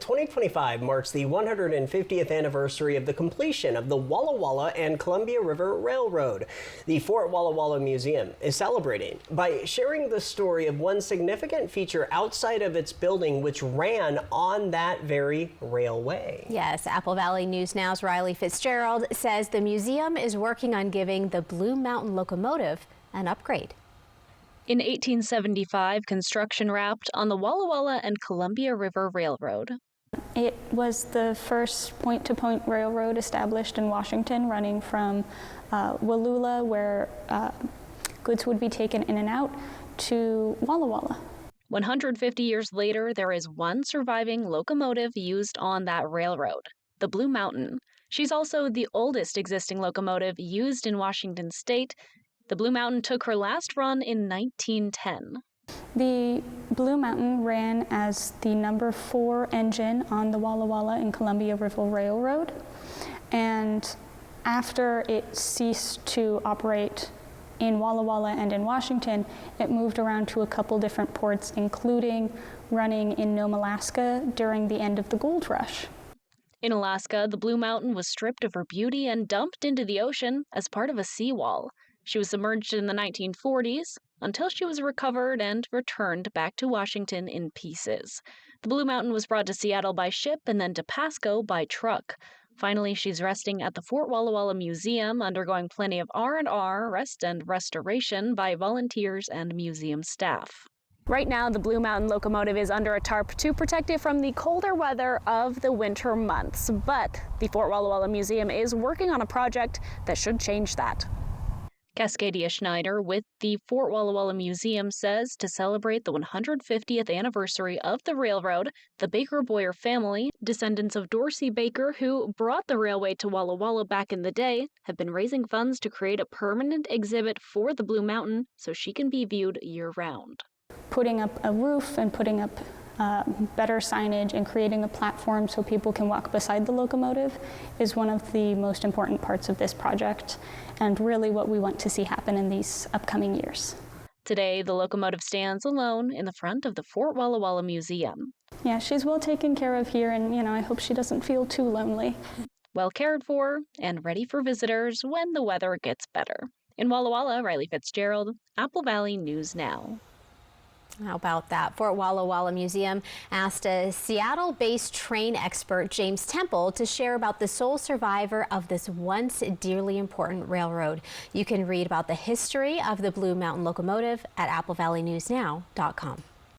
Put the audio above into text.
2025 marks the 150th anniversary of the completion of the Walla Walla and Columbia River Railroad. The Fort Walla Walla Museum is celebrating by sharing the story of one significant feature outside of its building which ran on that very railway. Yes, Apple Valley News Now's Rylee Fitzgerald says the museum is working on giving the Blue Mountain locomotive an upgrade. In 1875, construction wrapped on the Walla Walla and Columbia River Railroad. It was the first point-to-point railroad established in Washington, running from Wallula, where goods would be taken in and out, to Walla Walla. 150 years later, there is one surviving locomotive used on that railroad, the Blue Mountain. She's also the oldest existing locomotive used in Washington state. The Blue Mountain took her last run in 1910. The Blue Mountain ran as the number 4 engine on the Walla Walla and Columbia River Railroad. And after it ceased to operate in Walla Walla and in Washington, it moved around to a couple different ports, including running in Nome, Alaska during the end of the gold rush. In Alaska, the Blue Mountain was stripped of her beauty and dumped into the ocean as part of a seawall. She was submerged in the 1940s until she was recovered and returned back to Washington in pieces. The Blue Mountain was brought to Seattle by ship and then to Pasco by truck. Finally, she's resting at the Fort Walla Walla Museum, undergoing plenty of R&R, rest and restoration by volunteers and museum staff. Right now, the Blue Mountain locomotive is under a tarp to protect it from the colder weather of the winter months. But the Fort Walla Walla Museum is working on a project that should change that. Cascadia Schneider with the Fort Walla Walla Museum says to celebrate the 150th anniversary of the railroad, the Baker Boyer family, descendants of Dorsey Baker, who brought the railway to Walla Walla back in the day, have been raising funds to create a permanent exhibit for the Blue Mountain so she can be viewed year-round. Putting up a roof and putting up better signage and creating a platform so people can walk beside the locomotive is one of the most important parts of this project and really what we want to see happen in these upcoming years. Today, the locomotive stands alone in the front of the Fort Walla Walla Museum. Yeah, she's well taken care of here, and I hope she doesn't feel too lonely. Well cared for and ready for visitors when the weather gets better. In Walla Walla, Rylee Fitzgerald, Apple Valley News Now. How about that? Fort Walla Walla Museum asked a Seattle-based train expert, James Temple, to share about the sole survivor of this once dearly important railroad. You can read about the history of the Blue Mountain locomotive at applevalleynewsnow.com.